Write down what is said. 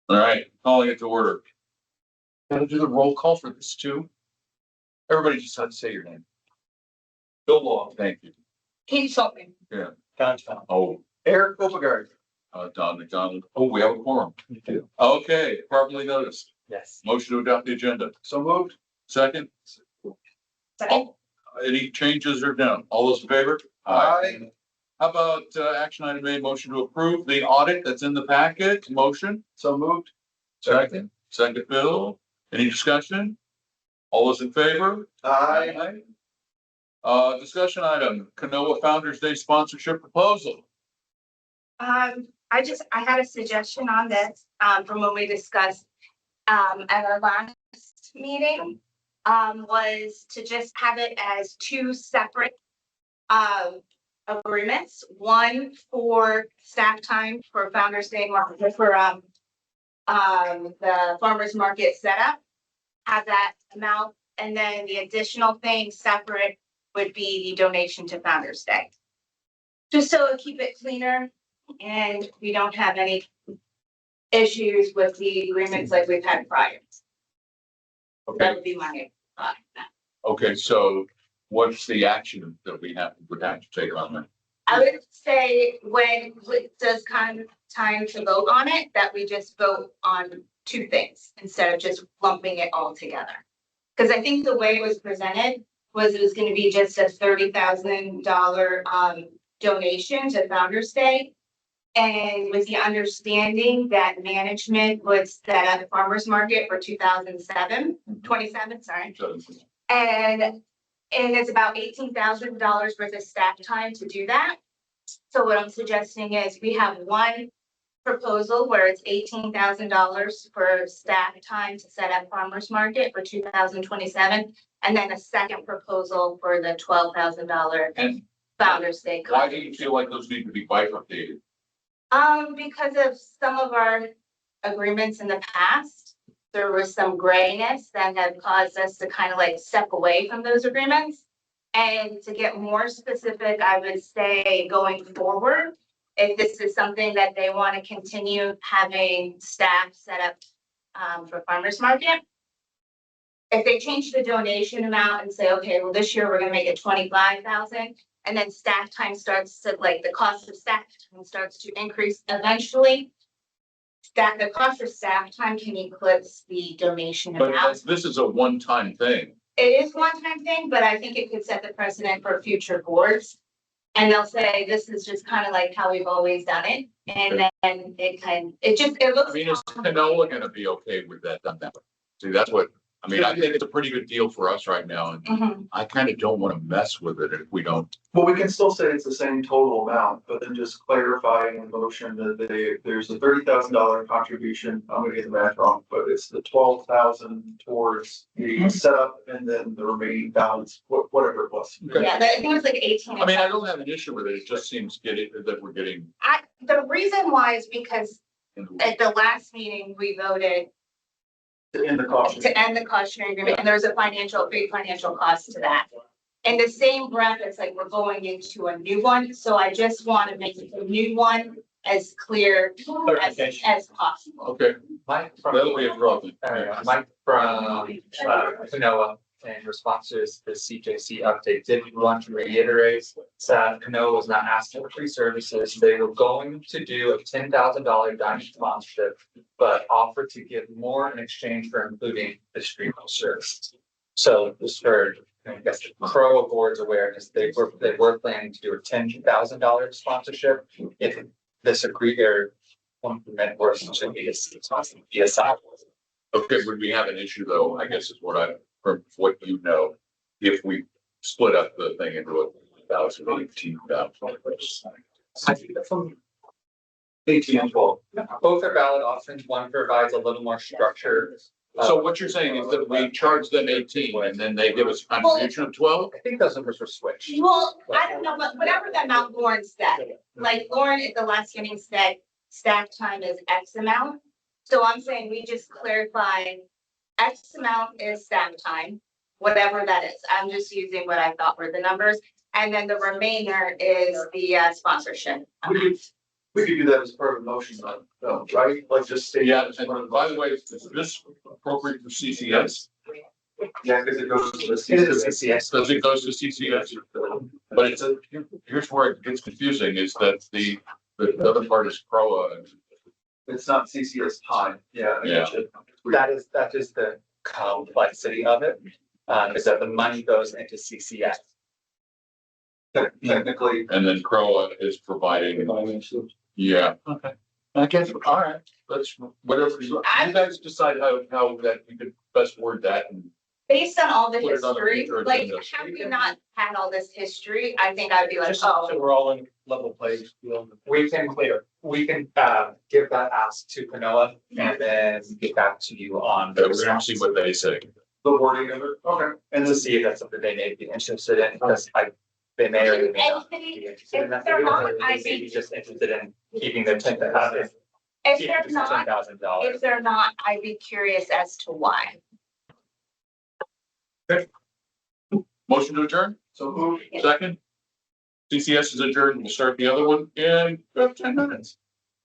All right, calling it to order. Gotta do the roll call for this too. Everybody just had to say your name. Bill Law, thank you. Keep something. Yeah. Downtown. Oh, Eric Overgaard. Don McDonald. Oh, we have a quorum. You do. Okay, properly noticed. Yes. Motion to adopt the agenda. So moved. Second. Second. Any changes or no? All those in favor? Aye. How about action item A, motion to approve the audit that's in the packet? Motion? So moved. Second. Second, Bill. Any discussion? All those in favor? Aye. Discussion item, Canoa Founder's Day sponsorship proposal. I had a suggestion on this, from when we discussed, at our last meeting, was to just have it as two separate, agreements. One for staff time for Founder's Day market, for, the farmer's market setup. Have that amount, and then the additional thing separate would be the donation to Founder's Day. Just so it'll keep it cleaner and we don't have any issues with the agreements like we've had prior. That Okay, would be my, okay, so what's the action that would have to take on that? I would say when it does come time to vote on it, that we just vote on two things instead of just lumping it all together. Because I think the way it was presented was it was going to be just a $30,000 donation to Founder's Day. And with the understanding that management would set up a farmer's market for 27, sorry. And it's about $18,000 worth of staff time to do that. So what I'm suggesting is we have one proposal where it's $18,000 for staff time to set up farmer's market for 2027. And then a second proposal for the $12,000 And Founder's Day. why do you feel like those need to be bifurcated? Because of some of our agreements in the past, there was some grayness that had caused us to kind of like step away from those agreements. And to get more specific, I would say going forward, if this is something that they want to continue having staff set up for farmer's market. If they change the donation amount and say, okay, well, this year we're gonna make it 25,000, and then staff time starts to, like, the cost of staff time starts to increase eventually. That the cost of staff time can eclipse the donation But amount. this is a one-time thing. It is one time thing, but I think it could set the precedent for future boards. And they'll say, this is just kind of like how we've always done it. And then it looks. I mean, is Canoa gonna be okay with that done that way? See, that's what, I mean, I think it's a pretty good deal for us right now, and Mhm. I kind of don't want to mess with it if we don't. Well, we can still say it's the same total amount, but then just clarifying in the motion that there's a $30,000 contribution. I'm gonna get the math wrong, but it's the 12,000 towards the setup and then the remaining balance, whatever it was. Yeah, I think it was like 18. I mean, I don't have an issue with it. It just seems that we're getting. The reason why is because at the last meeting, we voted In the caution. to end the cost sharing agreement, and there's a big financial cost to that. In the same breath, it's like we're going into a new one, so I just want to make the new one as clear as possible. Okay, Mike from, that'll be a problem. Mike from, Canoa, in response to the CJC update, did want to reiterate that Canoa was not asking for free services. They were going to do a $10,000 diamond sponsorship, but offered to give more in exchange for including the stream services. So this for, I guess, the Pro Board's awareness, they were planning to do a $10,000 sponsorship if this agreed or implement or should be a side. Okay, would we have an issue though, I guess is from what you know, if we split up the thing into 1,000, 18,000. I think that's from 18 and 12. both are valid options. One provides a little more structure. So what you're saying is that we charge them 18 and then they give us a contribution of 12? I think those numbers were switched. Well, I don't know, but whatever the amount Lauren said, like Lauren at the last meeting said, staff time is X amount. So I'm saying we just clarify X amount is staff time, whatever that is. I'm just using what I thought were the numbers. And then the remainder is the sponsorship. We could do that as part of the motion, though, right? Like just state. Yeah, and by the way, is this appropriate for CCS? Yeah, because it goes to the It is a CCS. CCS. Does it goes to CCS? But it's a, here's where it gets confusing is that the other part is CROA. It's not CCS high. Yeah. I Yeah. gotcha. That is the complexity of it, is that the money goes into CCS. Technically. And then CROA is providing, yeah. Okay. I guess, all right, let's, whatever, you guys decide how that you could best word that and. Based on all the Put it on the history, future like, agenda. had we not had all this history, I think I'd be like, Just so oh, we're all in level playing field. We can give that ask to Kanoa and then get back to you on. the We're gonna see what they say. The wording of it, okay. And to see if that's something they may be interested in, because they may or they may not be interested in that. If they're not, They I may be think- just interested in keeping their $10,000. if they're not, $10,000. if they're not, I'd be curious as to why. Motion to adjourn, So who, second. CCS is adjourned, we'll start the other one in about 10 minutes.